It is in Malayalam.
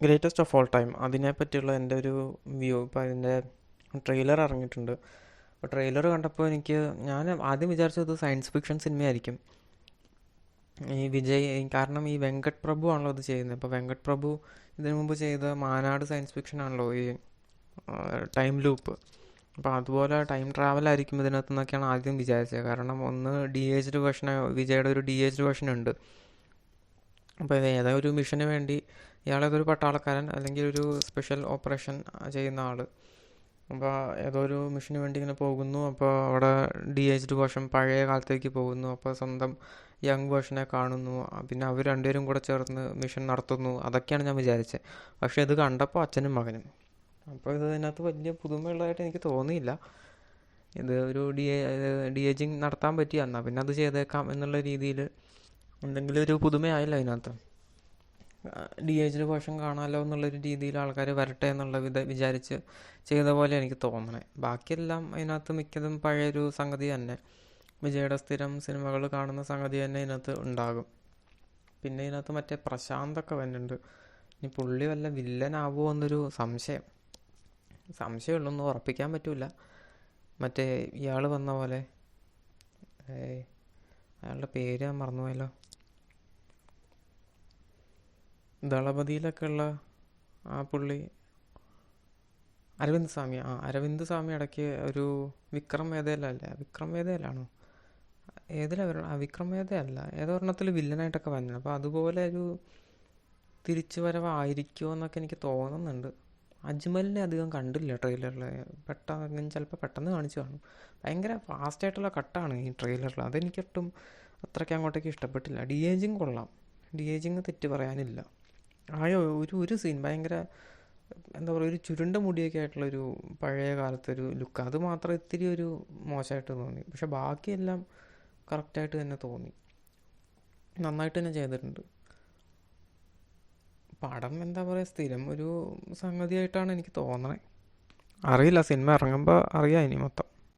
ഗ്രേറ്റസ്റ്റ് ഓഫ് ഓൾ ടൈം അതിനെ പറ്റിയുള്ള എൻ്റെ ഒരു വ്യൂ. ഇപ്പോൾ അതിൻ്റെ ട്രെയിലർ ഇറങ്ങിയിട്ടുണ്ട്. അപ്പോൾ ട്രെയിലർ കണ്ടപ്പോൾ ഞാൻ ആദ്യം വിചാരിച്ചത് സയൻസ് ഫിക്ഷൻ സിനിമയായിരിക്കും. ഈ വിജയ് കാരണം ഈ വെങ്കട്ട് പ്രഭു ആണല്ലോ ഇത് ചെയ്യുന്നത്. അപ്പോൾ വെങ്കട്ട് പ്രഭു ഇതിനു മുമ്പ് ചെയ്ത മാനാട് സയൻസ് ഫിക്ഷൻ ആണല്ലോ ഈ ടൈം ലൂപ്പ്. അപ്പോൾ അതുപോലെ ടൈം ട്രാവൽ ആയിരിക്കും ഇതിനകത്ത് നിന്നൊക്കെയാണ് ആദ്യം വിചാരിച്ചത്. കാരണം ഒന്ന് ഡി ഏജ്ഡ് വേർഷൻ, വിജയുടെ ഒരു ഡി ഏജ്ഡ് വേർഷൻ ഉണ്ട്. അപ്പോൾ ഏതോ ഒരു മിഷന് വേണ്ടി ഇയാളേതൊരു പട്ടാളക്കാരൻ അല്ലെങ്കിൽ ഒരു സ്പെഷ്യൽ ഓപ്പറേഷൻ ചെയ്യുന്ന ആൾ. അപ്പോൾ ഏതോ ഒരു മിഷന് വേണ്ടി ഇങ്ങനെ പോകുന്നു. അപ്പോൾ അവിടെ ഡി ഏജ്ഡ് വേർഷൻ പഴയ കാലത്തേക്ക് പോകുന്നു. അപ്പോൾ സ്വന്തം യങ് വേർഷനെ കാണുന്നു. പിന്നെ അവർ രണ്ടുപേരും കൂടെ ചേർന്ന് മിഷൻ നടത്തുന്നു. അതൊക്കെയാണ് ഞാൻ വിചാരിച്ചത്. പക്ഷേ ഇത് കണ്ടപ്പോൾ അച്ഛനും മകനും. അപ്പോൾ ഇതിനകത്ത് വലിയ പുതുമയുള്ളതായിട്ട് എനിക്ക് തോന്നിയില്ല. ഇത് ഒരു ഡി ഏജിങ് നടത്താൻ പറ്റിയ എന്നാൽ പിന്നെ അത് ചെയ്തേക്കാം എന്നുള്ള രീതിയിൽ എന്തെങ്കിലും ഒരു പുതുമയായില്ല അതിനകത്ത്. ഡി ഏജ്ഡ് വേർഷൻ കാണാമല്ലോ എന്നുള്ളൊരു രീതിയിൽ ആൾക്കാർ വരട്ടെ എന്നുള്ള വിചാരിച്ച് ചെയ്ത പോലെ എനിക്ക് തോന്നണേ. ബാക്കിയെല്ലാം അതിനകത്ത് മിക്കതും പഴയൊരു സംഗതി തന്നെ, വിജയുടെ സ്ഥിരം സിനിമകൾ കാണുന്ന സംഗതി തന്നെ ഇതിനകത്ത് ഉണ്ടാകും. പിന്നെ ഇതിനകത്ത് മറ്റേ പ്രശാന്തൊക്കെ വരുന്നുണ്ട്. ഇനി പുള്ളി വല്ല വില്ലനാവുമോ എന്നൊരു സംശയമുള്ളൊന്നും ഉറപ്പിക്കാൻ പറ്റില്ല. മറ്റേ ഇയാൾ വന്ന പോലെ, അയാളുടെ പേര് ഞാൻ മറന്നുപോയല്ലോ, ദളപതിയിലൊക്കെ ഉള്ള ആ പുള്ളി അരവിന്ദ് സ്വാമി ഇടയ്ക്ക് ഒരു വിക്രം വേദയിലാണോ വിക്രം വേദയല്ല, ഏതൊരെണ്ണത്തിൽ വില്ലനായിട്ടൊക്കെ വന്നത്. അപ്പോൾ അതുപോലെ ഒരു തിരിച്ചു വരവായിരിക്കുമോ എന്നൊക്കെ എനിക്ക് തോന്നുന്നുണ്ട്. അജ്മലിനെ അധികം കണ്ടില്ല ട്രെയിലറിൽ. ചിലപ്പോൾ പെട്ടെന്ന് കാണിച്ചു കാണും. ഭയങ്കര ഫാസ്റ്റായിട്ടുള്ള കട്ടാണ് ഈ ട്രെയിലറിൽ. അതെനിക്കൊട്ടും അത്രയ്ക്ക് അങ്ങോട്ടേക്ക് ഇഷ്ടപ്പെട്ടില്ല. ഡി ഏജിങ് കൊള്ളാം, ഡി ഏജിങ് തെറ്റ് പറയാനില്ല. ഒരു സീൻ ഭയങ്കര എന്താ പറയുക, ഒരു ചുരുണ്ട മുടിയൊക്കെ ആയിട്ടുള്ളൊരു പഴയ കാലത്തൊരു ലുക്ക്, അത് മാത്രം ഇത്തിരി ഒരു മോശമായിട്ട് തോന്നി. പക്ഷെ ബാക്കിയെല്ലാം കറക്റ്റായിട്ട് തന്നെ തോന്നി, നന്നായിട്ട് തന്നെ ചെയ്തിട്ടുണ്ട്. പടം എന്താ പറയുക, സ്ഥിരം ഒരു സംഗതിയായിട്ടാണ് എനിക്ക് തോന്നണേ. അറിയില്ല, സിനിമ ഇറങ്ങുമ്പോൾ അറിയാം ഇനി മൊത്തം.